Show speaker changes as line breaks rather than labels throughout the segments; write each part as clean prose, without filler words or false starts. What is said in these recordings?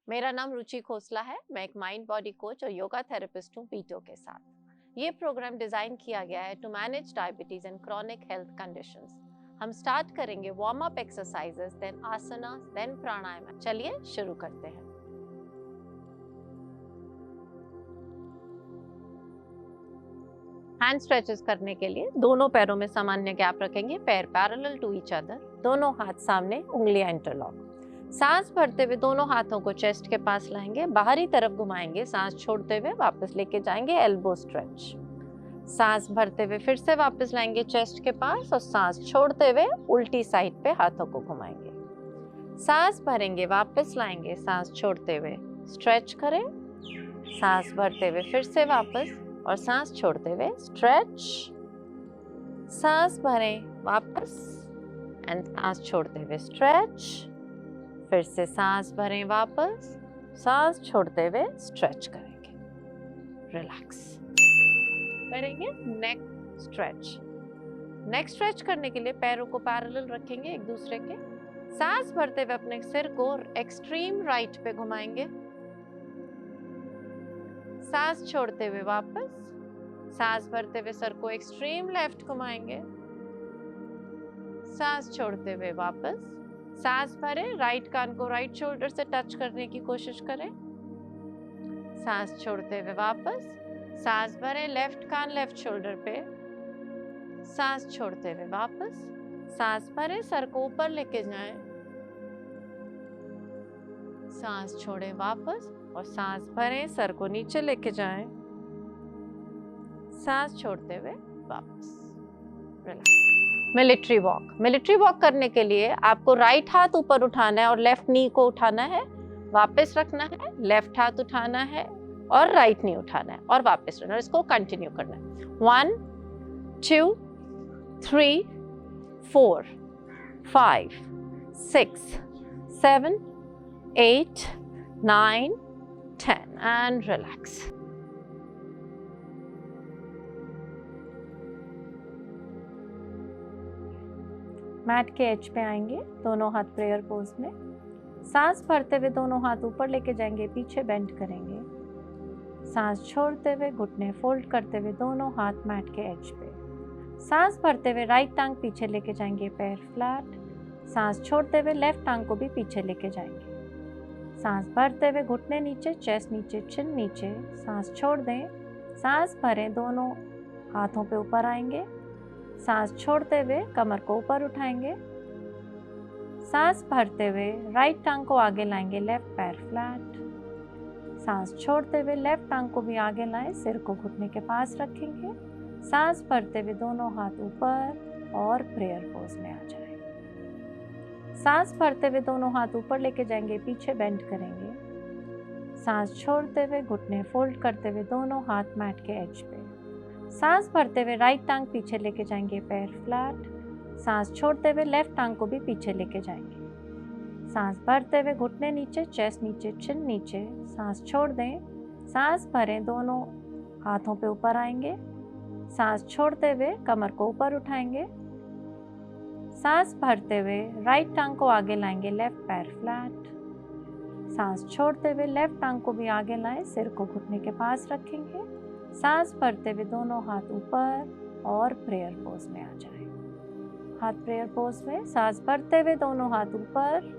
मेरा नाम रुचि खोसला है। मैं एक माइंड बॉडी कोच और योगा थेरेपिस्ट हूँ पीटो के साथ। ये प्रोग्राम डिजाइन किया गया है to manage diabetes and chronic health conditions. हम स्टार्ट करेंगे warm up exercises, then asana, then pranayama. चलिए शुरू करते हैं। हैंड स्ट्रेचेस करने के लिए दोनों पैरों में सामान्य गैप रखेंगे, पैर पैरेलल टू ईच अदर, दोनों हाथ सामने, उंगलियां इंटरलॉक। सांस भरते हुए दोनों हाथों को चेस्ट के पास लाएंगे, बाहरी तरफ घुमाएंगे, सांस छोड़ते हुए वापस लेके जाएंगे, एल्बो स्ट्रेच। सांस भरते हुए फिर से वापस लाएंगे चेस्ट के पास और सांस छोड़ते हुए उल्टी साइड पे हाथों को घुमाएंगे। सांस भरेंगे, वापस लाएंगे, सांस छोड़ते हुए स्ट्रेच करें, सांस भरते हुए फिर से वापस और सांस छोड़ते हुए स्ट्रेच। सांस भरें, वापस एंड सांस छोड़ते हुए स्ट्रेच। फिर से सांस भरें, वापस, सांस छोड़ते हुए स्ट्रेच करेंगे। रिलैक्स करेंगे। Neck stretch. नेक स्ट्रेच करने के लिए पैरों को पैरेलल रखेंगे एक दूसरे के। सांस भरते हुए अपने सिर को एक्सट्रीम राइट पे घुमाएंगे, सांस छोड़ते हुए वापस, सांस भरते हुए सर को एक्सट्रीम लेफ्ट घुमाएंगे, सांस छोड़ते हुए वापस। सांस भरें, राइट कान को राइट शोल्डर से टच करने की कोशिश करें, सांस छोड़ते हुए वापस। सांस भरें, लेफ्ट कान लेफ्ट शोल्डर पे, सांस छोड़ते हुए वापस। सांस भरें, सर को ऊपर लेके जाएं, सांस छोड़ें वापस और सांस भरें, सर को नीचे लेके जाएं, सांस छोड़ते हुए वापस। Relax. Military walk. Military walk करने के लिए आपको राइट हाथ ऊपर उठाना है और लेफ्ट नी को उठाना है, वापस रखना है, लेफ्ट हाथ उठाना है और राइट नी उठाना है और वापस रखना है। इसको कंटिन्यू करना है। 1 2 3 4 5 6 7 8 9 10 and relax. मैट के एज पे आएंगे, दोनों हाथ प्रेयर पोज में। सांस भरते हुए दोनों हाथ ऊपर लेके जाएंगे, पीछे बेंड करेंगे। सांस छोड़ते हुए घुटने फोल्ड करते हुए दोनों हाथ मैट के एज पे। सांस भरते हुए राइट टांग पीछे लेके जाएंगे, पैर फ्लैट। सांस छोड़ते हुए लेफ्ट टांग को भी पीछे लेके जाएंगे। सांस भरते हुए घुटने नीचे, चेस्ट नीचे, चिन नीचे। सांस छोड़ दें, सांस भरें, दोनों हाथों पे ऊपर आएंगे। सांस छोड़ते हुए कमर को ऊपर उठाएंगे। सांस भरते हुए राइट टांग को आगे लाएंगे, लेफ्ट पैर फ्लैट। सांस छोड़ते हुए लेफ्ट टांग को भी आगे लाएं, सिर को घुटने के पास रखेंगे। सांस भरते हुए दोनों हाथ ऊपर और प्रेयर पोज में आ जाएं। सांस भरते हुए दोनों हाथ ऊपर लेके जाएंगे, पीछे बेंड करेंगे। सांस छोड़ते हुए घुटने फोल्ड करते हुए दोनों हाथ मैट के एज पे। सांस भरते हुए राइट टांग पीछे लेके जाएंगे, पैर फ्लैट। सांस छोड़ते हुए लेफ्ट टांग को भी पीछे लेके जाएंगे। सांस भरते हुए घुटने नीचे, चेस्ट नीचे, चिन नीचे। सांस छोड़ दें, सांस भरें, दोनों हाथों पे ऊपर आएंगे। सांस छोड़ते हुए कमर को ऊपर उठाएंगे। सांस भरते हुए राइट टांग को आगे लाएंगे, लेफ्ट पैर फ्लैट। सांस छोड़ते हुए लेफ्ट टांग को भी आगे लाएं, सिर को घुटने के पास रखेंगे। सांस भरते हुए दोनों हाथ ऊपर और प्रेयर पोज में आ जाएं। हाथ प्रेयर पोज में। सांस भरते हुए दोनों हाथ ऊपर,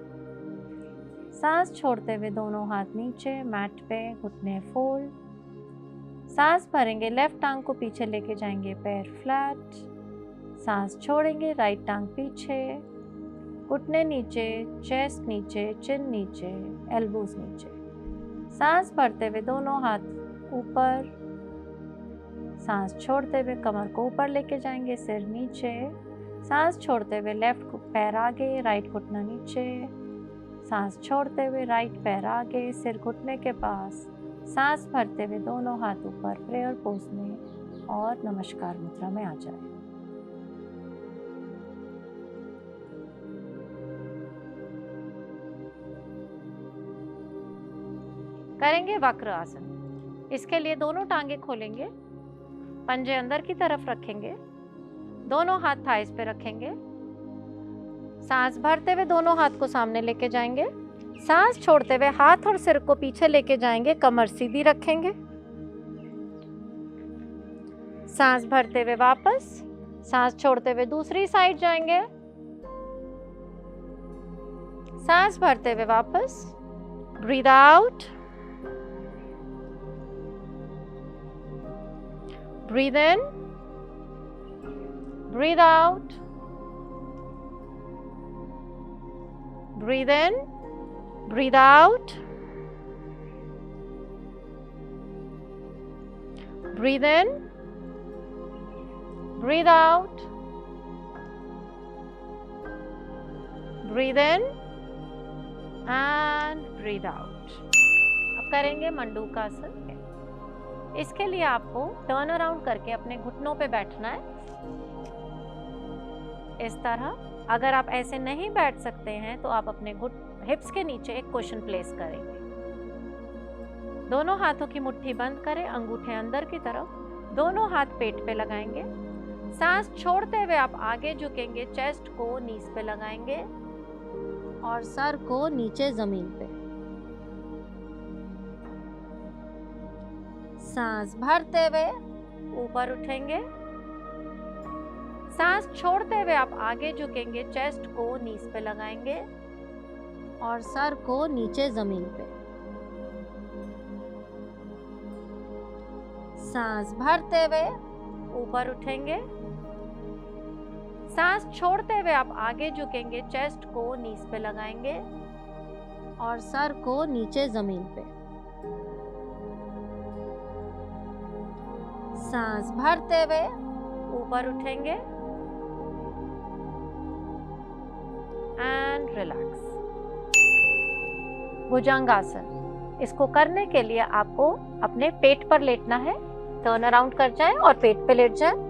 सांस छोड़ते हुए दोनों हाथ नीचे मैट पे, घुटने फोल्ड। सांस भरेंगे, लेफ्ट टांग को पीछे लेके जाएंगे, पैर फ्लैट। सांस छोड़ेंगे, राइट टांग पीछे, घुटने नीचे, चेस्ट नीचे, चिन नीचे, एल्बोज नीचे। सांस भरते हुए दोनों हाथ ऊपर। सांस छोड़ते हुए कमर को ऊपर लेके जाएंगे, सिर नीचे। सांस छोड़ते हुए लेफ्ट पैर आगे, राइट घुटना नीचे। सांस छोड़ते हुए राइट पैर आगे, सिर घुटने के पास। सांस भरते हुए दोनों हाथ ऊपर प्रेयर पोज में और नमस्कार मुद्रा में आ जाए। करेंगे वक्र आसन। इसके लिए दोनों टांगे खोलेंगे, पंजे अंदर की तरफ रखेंगे, दोनों हाथ थाइस पे रखेंगे। सांस भरते हुए दोनों हाथ को सामने लेके जाएंगे, सांस छोड़ते हुए हाथ और सिर को पीछे लेके जाएंगे, कमर सीधी रखेंगे। सांस भरते हुए वापस, सांस छोड़ते हुए दूसरी साइड जाएंगे। सांस भरते हुए वापस, breathe out, breathe in, breathe out, breathe in, breathe out, breathe in, breathe out, breathe in and breathe out। अब करेंगे मंडूकासन। इसके लिए आपको टर्न अराउंड करके अपने घुटनों पे बैठना है, इस तरह। अगर आप ऐसे नहीं बैठ सकते हैं तो आप अपने हिप्स के नीचे एक कुशन प्लेस करेंगे। दोनों हाथों की मुट्ठी बंद करें, अंगूठे अंदर की तरफ, दोनों हाथ पेट पे लगाएंगे। सांस छोड़ते हुए आप आगे झुकेंगे, चेस्ट को नीज पे लगाएंगे और सर को नीचे जमीन पे। सांस भरते हुए ऊपर उठेंगे। सांस छोड़ते हुए आप आगे झुकेंगे, चेस्ट को नीज पे लगाएंगे और सर को नीचे जमीन पे। सांस भरते हुए ऊपर उठेंगे। सांस छोड़ते हुए आप आगे झुकेंगे, चेस्ट को नीज पे लगाएंगे और सर को नीचे जमीन पे। सांस भरते हुए ऊपर उठेंगे एंड रिलैक्स। भुजंगासन। इसको करने के लिए आपको अपने पेट पर लेटना है। टर्न अराउंड कर जाए और पेट पे लेट जाए।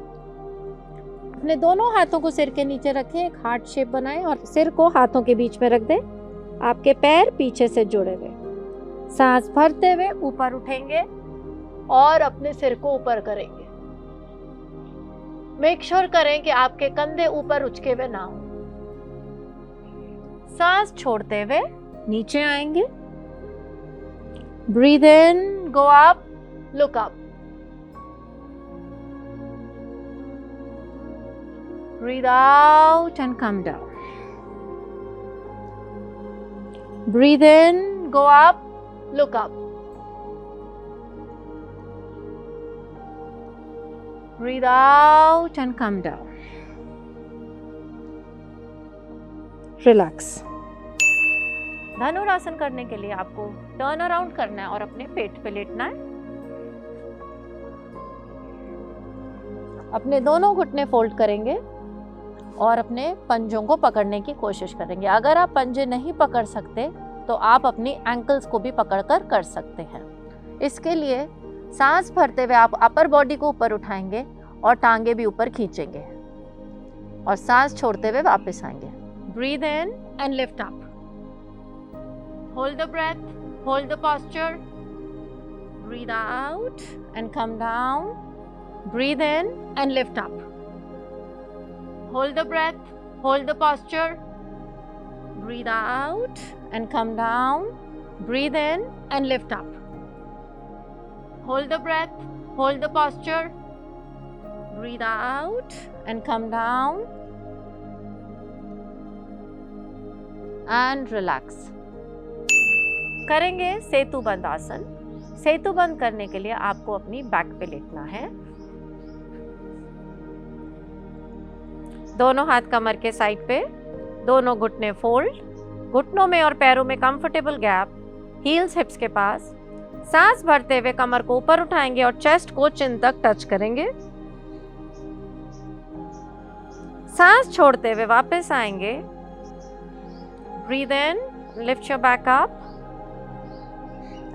अपने दोनों हाथों को सिर के नीचे रखें, एक हार्ट शेप बनाएं और सिर को हाथों के बीच में रख दें। आपके पैर पीछे से जुड़े हुए। सांस भरते हुए ऊपर उठेंगे और अपने सिर को ऊपर करेंगे। मेक श्योर करें कि आपके कंधे ऊपर उचके हुए ना हो। सांस छोड़ते हुए नीचे आएंगे। Breathe in, go up, look up. Breathe out and come down. Breathe in, go up, look up. Breathe out and come down. Relax. धनुरासन करने के लिए आपको टर्न अराउंड करना है और अपने पेट पे लेटना है। अपने दोनों घुटने फोल्ड करेंगे और अपने पंजों को पकड़ने की कोशिश करेंगे। अगर आप पंजे नहीं पकड़ सकते तो आप अपनी एंकल्स को भी पकड़कर कर सकते हैं। इसके लिए सांस भरते हुए आप अपर बॉडी को ऊपर उठाएंगे और टांगे भी ऊपर खींचेंगे और सांस छोड़ते हुए वापस आएंगे। Breathe in and lift up, hold the breath, hold the posture, breathe out and come down, breathe in and lift up, hold the breath, hold the posture, breathe out and come down, breathe in and lift up, hold the breath, hold the posture, breathe out and come down and relax। करेंगे सेतु बंद आसन। सेतु बंद करने के लिए आपको अपनी back पे लेटना है। दोनों हाथ कमर के साइड पे, दोनों घुटने फोल्ड, घुटनों में और पैरों में कंफर्टेबल गैप, हील्स हिप्स के पास। सांस भरते हुए कमर को ऊपर उठाएंगे और चेस्ट को चिन तक टच करेंगे। सांस छोड़ते हुए वापस आएंगे। Breathe in, lift your back up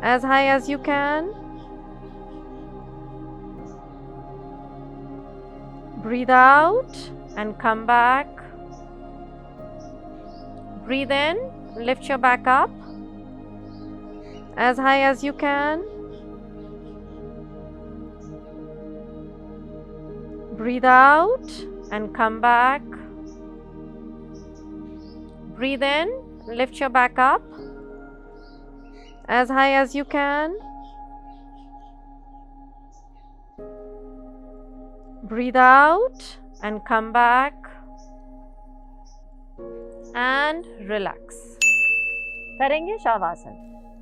as high as you can. Breathe out and come back. Breathe in, lift your back up as high as you can. Breathe out and come back. Breathe in, lift your back up as high as you can. Breathe out and come back and relax. करेंगे शवासन।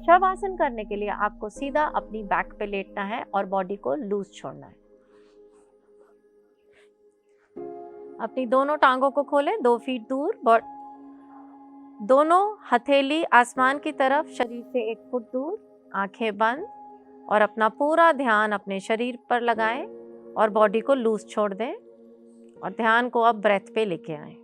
शवासन करने के लिए आपको सीधा अपनी back पे लेटना है और बॉडी को लूज छोड़ना है। अपनी दोनों टांगों को खोलें 2 फीट दूर, दोनों हथेली आसमान की तरफ, शरीर से 1 फुट दूर, आंखें बंद और अपना पूरा ध्यान अपने शरीर पर लगाएं और बॉडी को लूज छोड़ दें और ध्यान को अब ब्रेथ पे लेके आएं।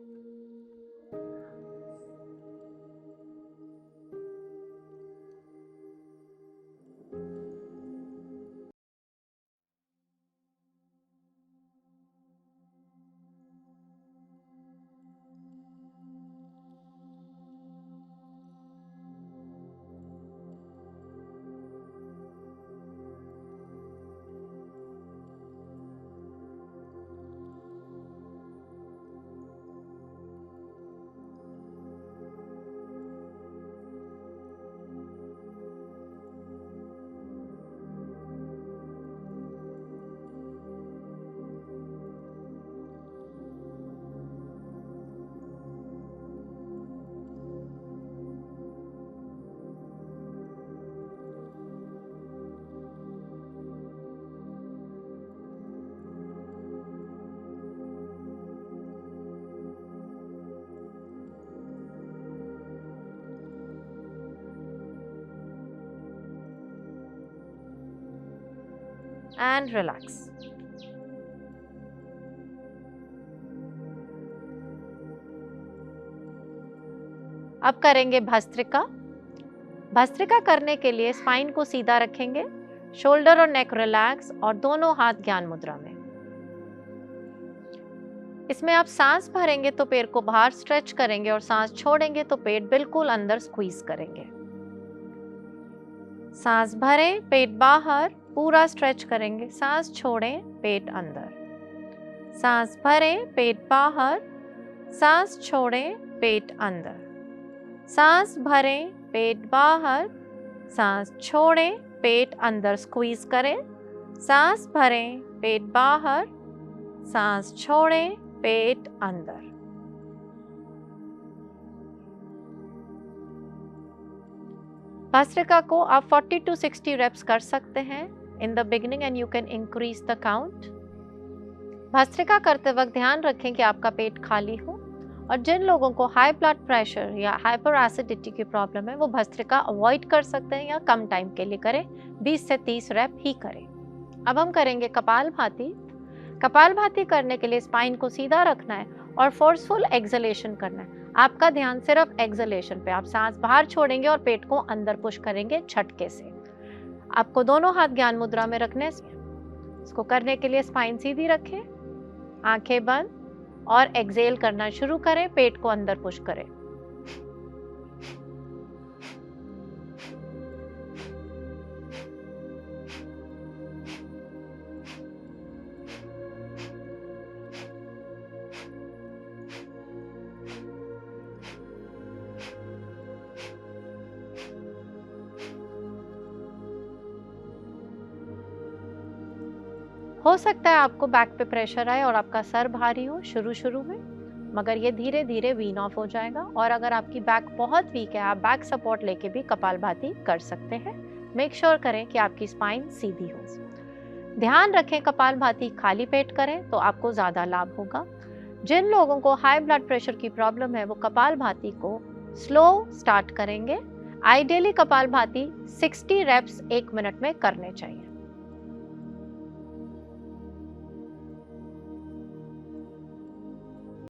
And relax. अब करेंगे भस्त्रिका। भस्त्रिका करने के लिए स्पाइन को सीधा रखेंगे, शोल्डर और नेक रिलैक्स और दोनों हाथ ज्ञान मुद्रा में। इसमें आप सांस भरेंगे तो पेट को बाहर स्ट्रेच करेंगे और सांस छोड़ेंगे तो पेट बिल्कुल अंदर स्क्वीज करेंगे। सांस भरें, पेट बाहर, पूरा स्ट्रेच करेंगे, सांस छोड़ें, पेट अंदर। सांस भरें, पेट बाहर, सांस छोड़ें, पेट अंदर। सांस भरें, पेट बाहर, सांस छोड़ें, पेट अंदर स्क्वीज करें। सांस भरें, पेट बाहर, सांस छोड़ें, पेट अंदर। भस्त्रिका को आप 40 to 60 reps कर सकते हैं in the beginning and you can increase the count. Bhastrika करते वक्त ध्यान रखें कि आपका पेट खाली हो और जिन लोगों को हाई ब्लड प्रेशर या हाइपर एसिडिटी की प्रॉब्लम है वो भस्त्रिका अवॉइड कर सकते हैं या कम टाइम के लिए करें, 20 से 30 रेप ही करें। अब हम करेंगे कपालभाति। कपालभाति करने के लिए स्पाइन को सीधा रखना है और फोर्सफुल एक्सलेशन करना है। आपका ध्यान सिर्फ एक्सलेशन पे, आप सांस बाहर छोड़ेंगे और पेट को अंदर पुश करेंगे झटके से। आपको दोनों हाथ ज्ञान मुद्रा में रखने। इसको करने के लिए स्पाइन सीधी रखें, आंखें बंद और एक्सहेल करना शुरू करें, पेट को अंदर पुश करें। हो सकता है आपको बैक पे प्रेशर आए और आपका सर भारी हो शुरू में, मगर ये धीरे धीरे वीन ऑफ हो जाएगा। और अगर आपकी बैक बहुत वीक है, आप बैक सपोर्ट लेके भी कपालभाति कर सकते हैं। मेक श्योर करें कि आपकी स्पाइन सीधी हो। ध्यान रखें कपालभाति खाली पेट करें तो आपको ज़्यादा लाभ होगा। जिन लोगों को हाई ब्लड प्रेशर की प्रॉब्लम है वो कपालभाति को स्लो स्टार्ट करेंगे। आइडियली कपालभाति 60 रेप्स 1 मिनट में करने चाहिए।